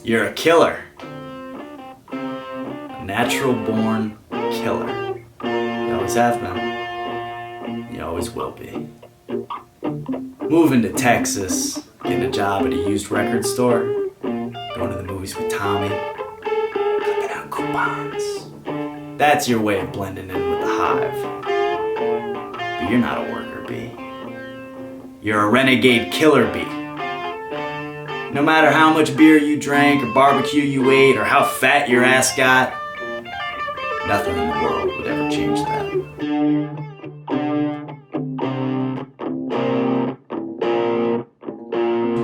You're a killer. A natural-born killer. You always have been. You always will be. Moving to Texas, getting a job at a used record store, going to the movies with Tommy, clipping out coupons. That's your way of blending in with the hive. But you're not a worker bee. You're a renegade killer bee. No matter how much beer you drank or barbecue you ate or how fat your ass got, nothing in the world would ever change that.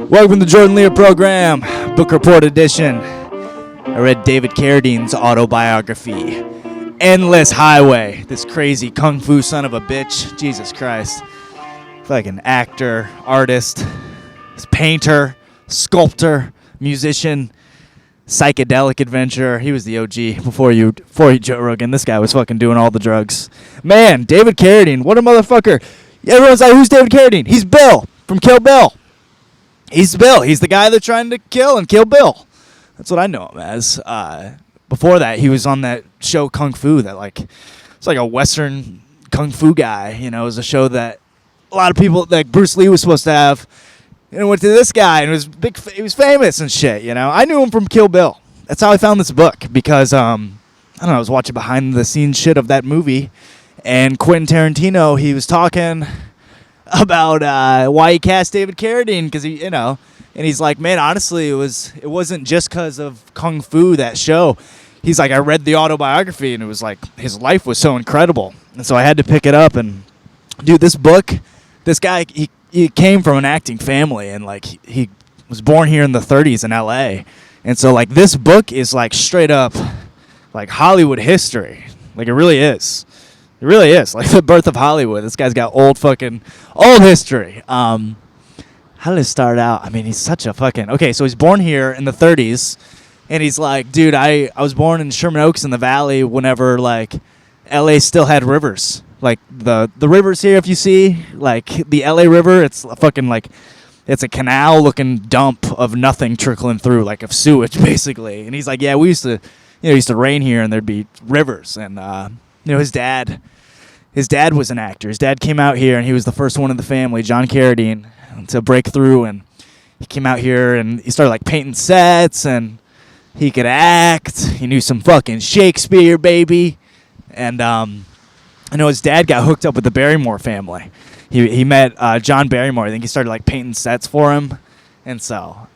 Welcome to the Jordan Leer program, book report edition. I read David Carradine's autobiography, Endless Highway. This crazy kung fu son of a bitch. Jesus Christ. Like an actor, artist, painter, sculptor, musician, psychedelic adventurer. He was the OG before you Joe Rogan. This guy was fucking doing all the drugs. Man, David Carradine, what a motherfucker. Everyone's like, who's David Carradine? He's Bill from Kill Bill. He's Bill. He's the guy they're trying to kill and Kill Bill. That's what I know him as. Before that, he was on that show Kung Fu that it's like a Western Kung Fu guy. You know, it was a show that a lot of people, like Bruce Lee was supposed to have. And went to this guy, and he was famous and shit, you know. I knew him from Kill Bill. That's how I found this book, because, I don't know, I was watching behind-the-scenes shit of that movie, and Quentin Tarantino, he was talking about why he cast David Carradine, because he, you know, and he's like, man, honestly, it wasn't just because of Kung Fu, that show. He's like, I read the autobiography, and it was like, his life was so incredible, and so I had to pick it up, and, dude, this book, this guy, he came from an acting family, and like he was born here in the 30s in LA. And so like this book is like straight up like Hollywood history. Like it really is. It really is. Like the birth of Hollywood. This guy's got old history. How did it start out? I mean, he's such a okay, so he's born here in the 30s, and he's like, dude, I was born in Sherman Oaks in the Valley whenever like LA still had rivers. Like, the rivers here, if you see, like, the L.A. River, it's it's a canal-looking dump of nothing trickling through, like, of sewage, basically. And he's like, yeah, we used to rain here, and there'd be rivers. And, his dad was an actor. His dad came out here, and he was the first one in the family, John Carradine, to break through. And he came out here, and he started, like, painting sets, and he could act. He knew some fucking Shakespeare, baby. And, I know his dad got hooked up with the Barrymore family. He met John Barrymore. I think he started like painting sets for him, and so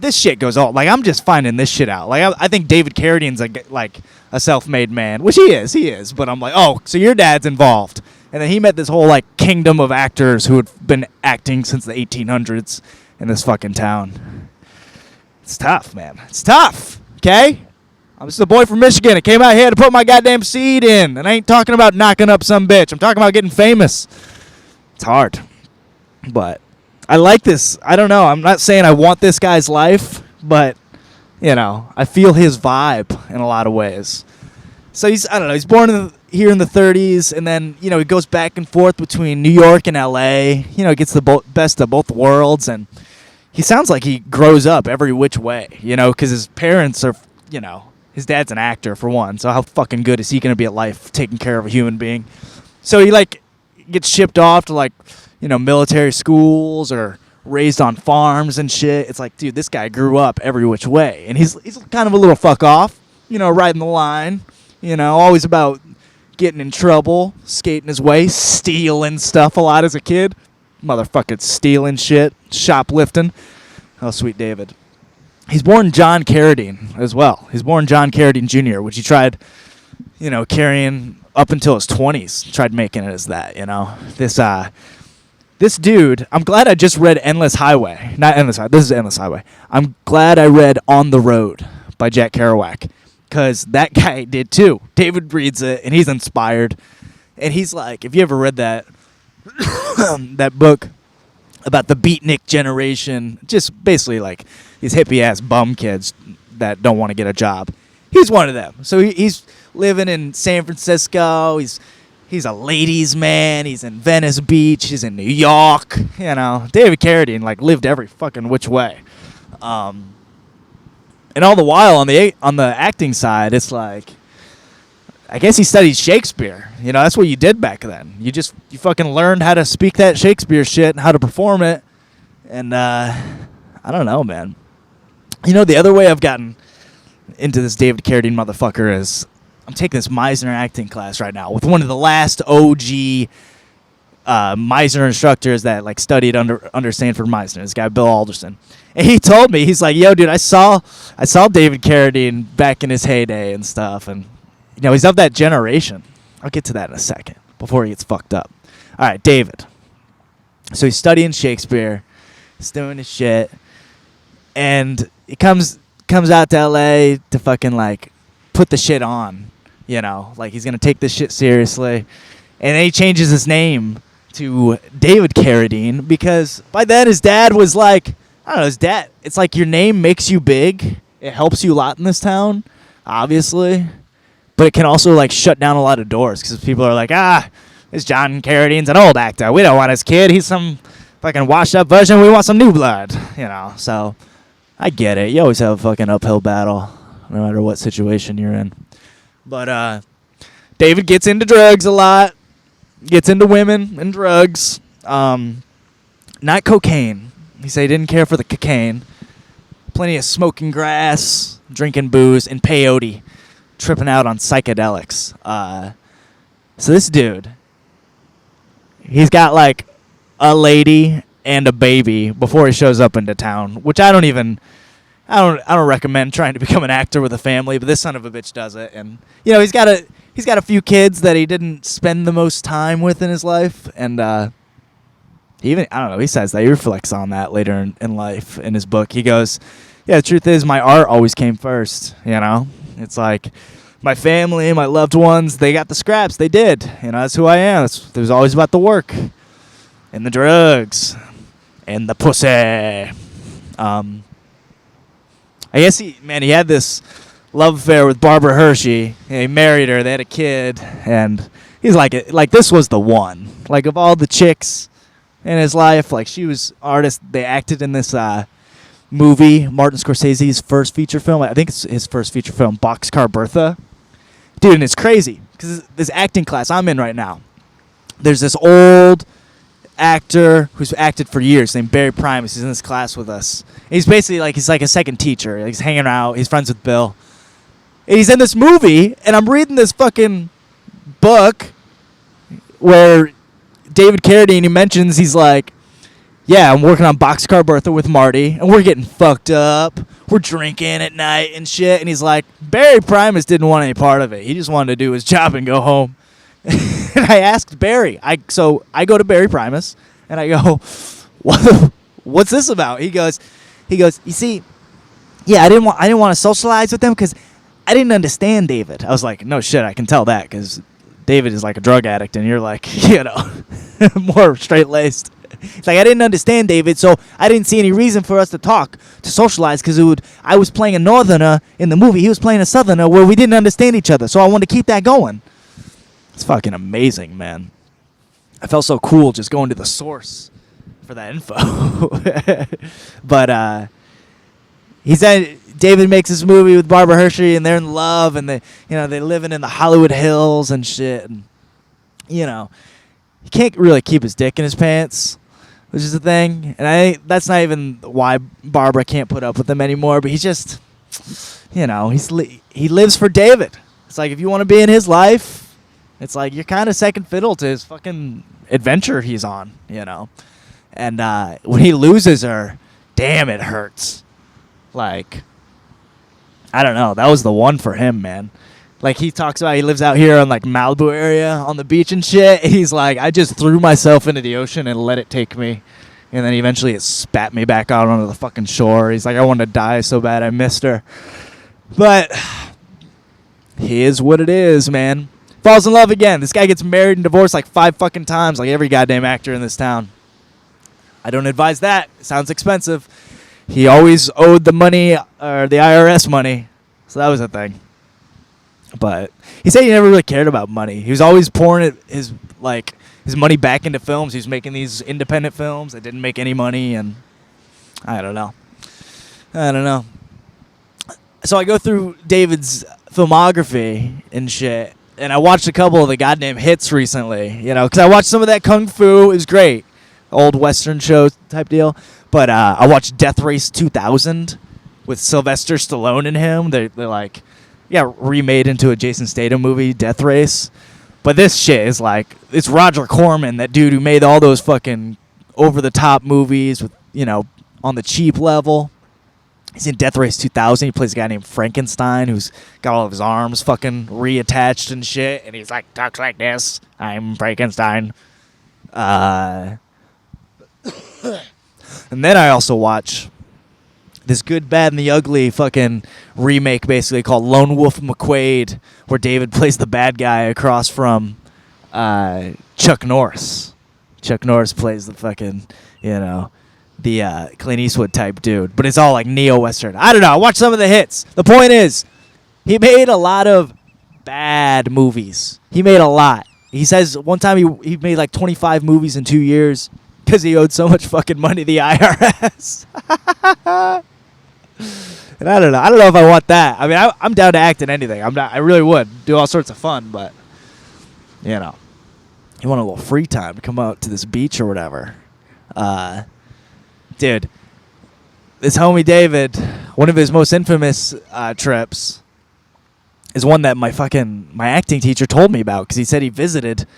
this shit goes all like I'm just finding this shit out. Like I think David Carradine's like a self-made man, which he is. But I'm like, oh, so your dad's involved, and then he met this whole like kingdom of actors who had been acting since the 1800s in this fucking town. It's tough, man. It's tough. Okay. I'm just a boy from Michigan. I came out here to put my goddamn seed in. And I ain't talking about knocking up some bitch. I'm talking about getting famous. It's hard. But I like this. I don't know. I'm not saying I want this guy's life. But, you know, I feel his vibe in a lot of ways. So he's born here in the 30s. And then, you know, he goes back and forth between New York and L.A. You know, gets the best of both worlds. And he sounds like he grows up every which way. You know, because his parents are, you know, his dad's an actor, for one, so how fucking good is he going to be at life taking care of a human being? So he, like, gets shipped off to, like, you know, military schools or raised on farms and shit. It's like, dude, this guy grew up every which way. And he's kind of a little fuck off, you know, riding the line, you know, always about getting in trouble, skating his way, stealing stuff a lot as a kid. Motherfucking stealing shit, shoplifting. Oh, sweet David. He's born John Carradine as well. He's born John Carradine Jr., which he tried, you know, carrying up until his 20s. He tried making it as that, you know. This dude, I'm glad I just read Endless Highway. Not Endless Highway. This is Endless Highway. I'm glad I read On the Road by Jack Kerouac, because that guy did too. David reads it, and he's inspired. And he's like, if you ever read that that book about the beatnik generation, just basically like these hippie-ass bum kids that don't want to get a job. He's one of them. So he's living in San Francisco. He's a ladies' man. He's in Venice Beach. He's in New York. You know, David Carradine, like, lived every fucking which way. And all the while on the acting side, it's like, I guess he studied Shakespeare. You know, that's what you did back then. You fucking learned how to speak that Shakespeare shit and how to perform it. And I don't know, man. You know, the other way I've gotten into this David Carradine motherfucker is I'm taking this Meisner acting class right now with one of the last OG Meisner instructors that like studied under Sanford Meisner. This guy Bill Alderson, and he told me, he's like, "Yo, dude, I saw David Carradine back in his heyday and stuff, and you know he's of that generation." I'll get to that in a second before he gets fucked up. All right, David. So he's studying Shakespeare, he's doing his shit, and he comes out to LA to fucking like put the shit on, you know, like he's gonna take this shit seriously, and then he changes his name to David Carradine because by then his dad was like, I don't know, his dad, it's like your name makes you big. It helps you a lot in this town, obviously, but it can also like shut down a lot of doors because people are like, this John Carradine's an old actor. We don't want his kid. He's some fucking washed up version. We want some new blood, you know. So I get it. You always have a fucking uphill battle no matter what situation you're in. But David gets into drugs a lot. Gets into women and drugs. Not cocaine. He said he didn't care for the cocaine. Plenty of smoking grass, drinking booze, and peyote. Tripping out on psychedelics. So this dude, he's got like a lady and a baby before he shows up into town, which I don't recommend trying to become an actor with a family, but this son of a bitch does it. And you know, he's got a few kids that he didn't spend the most time with in his life, and he says that he reflects on that later in life in his book. He goes, yeah, the truth is my art always came first, you know? It's like my family, my loved ones, they got the scraps, they did. You know, that's who I am. It was always about the work and the drugs and the pussy. I guess he had this love affair with Barbara Hershey. He married her. They had a kid, and he's like this was the one. Like of all the chicks in his life, like she was artist. They acted in this movie, Martin Scorsese's first feature film. I think it's his first feature film, Boxcar Bertha. Dude, and it's crazy because this acting class I'm in right now. There's this old actor who's acted for years named Barry Primus. He's in this class with us. He's basically like he's like a second teacher. He's hanging out. He's friends with Bill. And he's in this movie, and I'm reading this fucking book where David Carradine, he mentions, he's like, yeah, I'm working on Boxcar Bertha with Marty, and we're getting fucked up. We're drinking at night and shit. And he's like, Barry Primus didn't want any part of it. He just wanted to do his job and go home. And I asked Barry. So I go to Barry Primus, and I go, what's this about? He goes, you see, yeah, I didn't want to socialize with them because I didn't understand David. I was like, no shit, I can tell that because David is like a drug addict, and you're like, you know, more straight-laced. It's like, I didn't understand David, so I didn't see any reason for us to talk, to socialize, because I was playing a northerner in the movie. He was playing a southerner where we didn't understand each other, so I wanted to keep that going. It's fucking amazing, man. I felt so cool just going to the source for that info. But he said David makes this movie with Barbara Hershey, and they're in love, and they're living in the Hollywood Hills and shit. And, you know, he can't really keep his dick in his pants, which is the thing. And that's not even why Barbara can't put up with him anymore. But he's just, you know, he lives for David. It's like if you want to be in his life, it's like you're kind of second fiddle to his fucking adventure he's on, you know. And when he loses her, damn, it hurts. Like, I don't know. That was the one for him, man. Like, he talks about he lives out here on, like, Malibu area on the beach and shit. He's like, I just threw myself into the ocean and let it take me. And then eventually it spat me back out onto the fucking shore. He's like, I wanted to die so bad I missed her. But he is what it is, man. Falls in love again. This guy gets married and divorced like 5 fucking times, like every goddamn actor in this town. I don't advise that. It sounds expensive. He always owed the money, or the IRS money. So that was a thing. But he said he never really cared about money. He was always pouring his money back into films. He was making these independent films that didn't make any money, and I don't know. So I go through David's filmography and shit, and I watched a couple of the goddamn hits recently, you know, because I watched some of that Kung Fu. It was great. Old Western show type deal. But I watched Death Race 2000 with Sylvester Stallone and him. They're like, yeah, remade into a Jason Statham movie, Death Race. But this shit is like, it's Roger Corman, that dude who made all those fucking over-the-top movies with, you know, on the cheap level. He's in Death Race 2000. He plays a guy named Frankenstein who's got all of his arms fucking reattached and shit. And he's like, talks like this. I'm Frankenstein. And then I also watch this Good, Bad, and the Ugly fucking remake, basically, called Lone Wolf McQuade, where David plays the bad guy across from Chuck Norris. Chuck Norris plays the fucking, you know, the Clint Eastwood type dude. But it's all like neo-Western. I don't know. I watched some of the hits. The point is, he made a lot of bad movies. He made a lot. He says one time he made like 25 movies in 2 years because he owed so much fucking money to the IRS. And I don't know. I don't know if I want that. I mean, I'm down to act in anything. I really would do all sorts of fun, but you know, you want a little free time to come out to this beach or whatever. Dude, this homie David, one of his most infamous trips is one that my acting teacher told me about, because he said he visited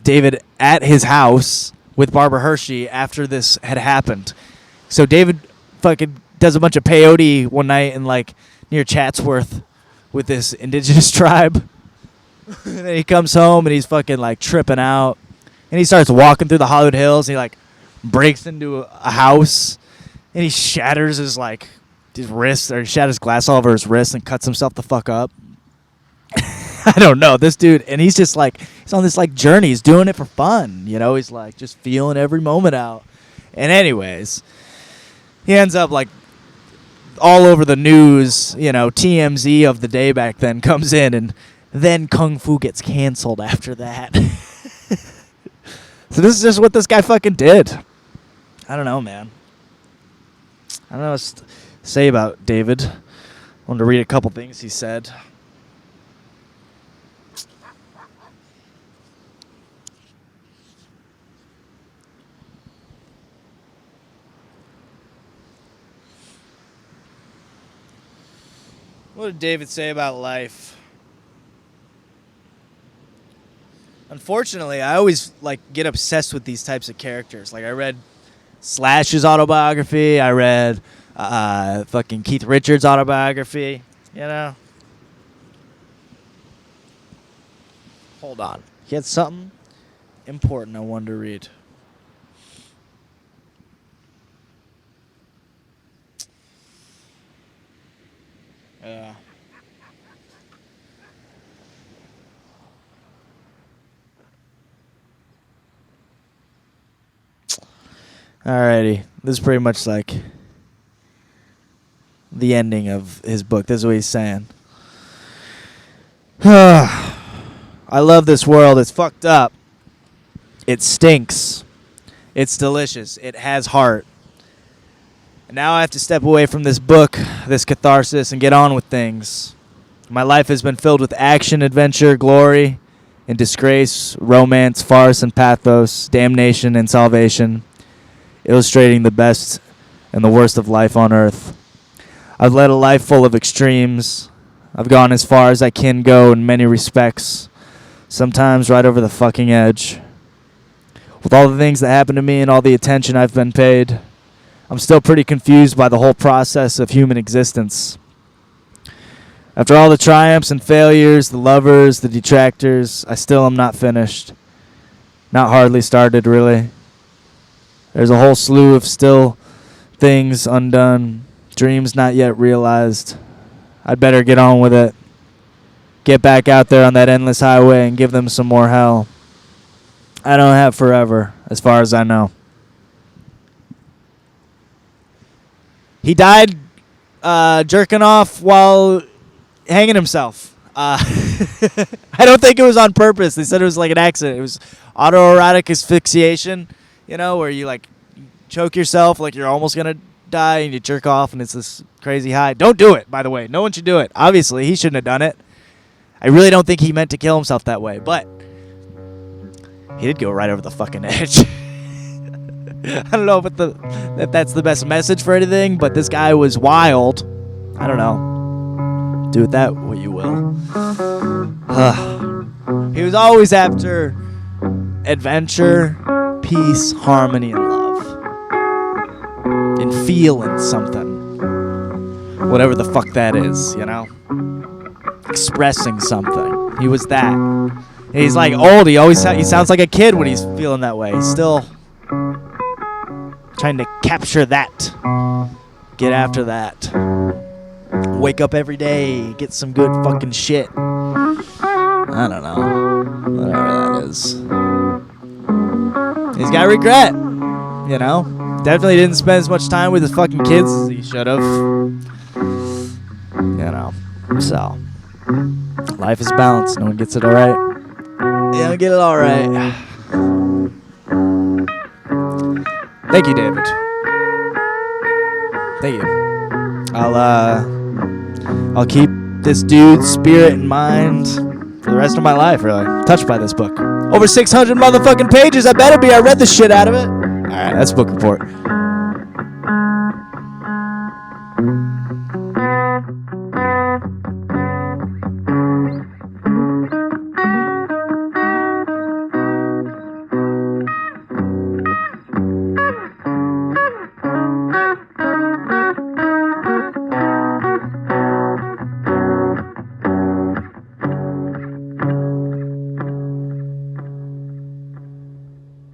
David at his house with Barbara Hershey after this had happened. So David fucking does a bunch of peyote one night in like near Chatsworth with this indigenous tribe. And then he comes home and he's fucking like tripping out, and he starts walking through the Hollywood Hills, and he like breaks into a house, and he shatters his like his wrist, or he shatters glass all over his wrist and cuts himself the fuck up. I don't know, this dude, and he's just like, he's on this like journey. He's doing it for fun, you know. He's like just feeling every moment out. And anyways, he ends up like all over the news, you know. TMZ of the day back then comes in, and then Kung Fu gets canceled after that. So this is just what this guy fucking did. I don't know, man. I don't know what to say about David. I wanted to read a couple things he said. What did David say about life? Unfortunately, I always like get obsessed with these types of characters. Like I read Slash's autobiography. I read fucking Keith Richards' autobiography. You know. Hold on. He had something important I wanted to read. Yeah. Alrighty. This is pretty much like the ending of his book. This is what he's saying. I love this world. It's fucked up. It stinks. It's delicious. It has heart. And now I have to step away from this book, this catharsis, and get on with things. My life has been filled with action, adventure, glory, and disgrace, romance, farce, and pathos, damnation, and salvation, illustrating the best and the worst of life on earth. I've led a life full of extremes. I've gone as far as I can go in many respects, sometimes right over the fucking edge. With all the things that happened to me and all the attention I've been paid, I'm still pretty confused by the whole process of human existence. After all the triumphs and failures, the lovers, the detractors, I still am not finished. Not hardly started, really. There's a whole slew of still things undone, dreams not yet realized. I'd better get on with it. Get back out there on that endless highway and give them some more hell. I don't have forever, as far as I know. He died jerking off while hanging himself. I don't think it was on purpose. They said it was like an accident. It was autoerotic asphyxiation, you know, where you like choke yourself like you're almost going to die and you jerk off and it's this crazy high. Don't do it, by the way. No one should do it. Obviously, he shouldn't have done it. I really don't think he meant to kill himself that way, but he did go right over the fucking edge. I don't know if that's the best message for anything, but this guy was wild. I don't know. Do with that what you will. He was always after adventure, peace, harmony, and love. And feeling something. Whatever the fuck that is, you know? Expressing something. He was that. And he's like old. He sounds like a kid when he's feeling that way. He's still trying to capture that. Get after that. Wake up every day. Get some good fucking shit. I don't know. Whatever that is. He's got regret. You know? Definitely didn't spend as much time with his fucking kids as he should have. You know. So. Life is balanced. No one gets it alright. You don't get it alright. Thank you, David. Thank you. I'll keep this dude's spirit in mind for the rest of my life, really. Touched by this book. Over 600 motherfucking pages. I better be. I read the shit out of it. Alright, that's Book Report.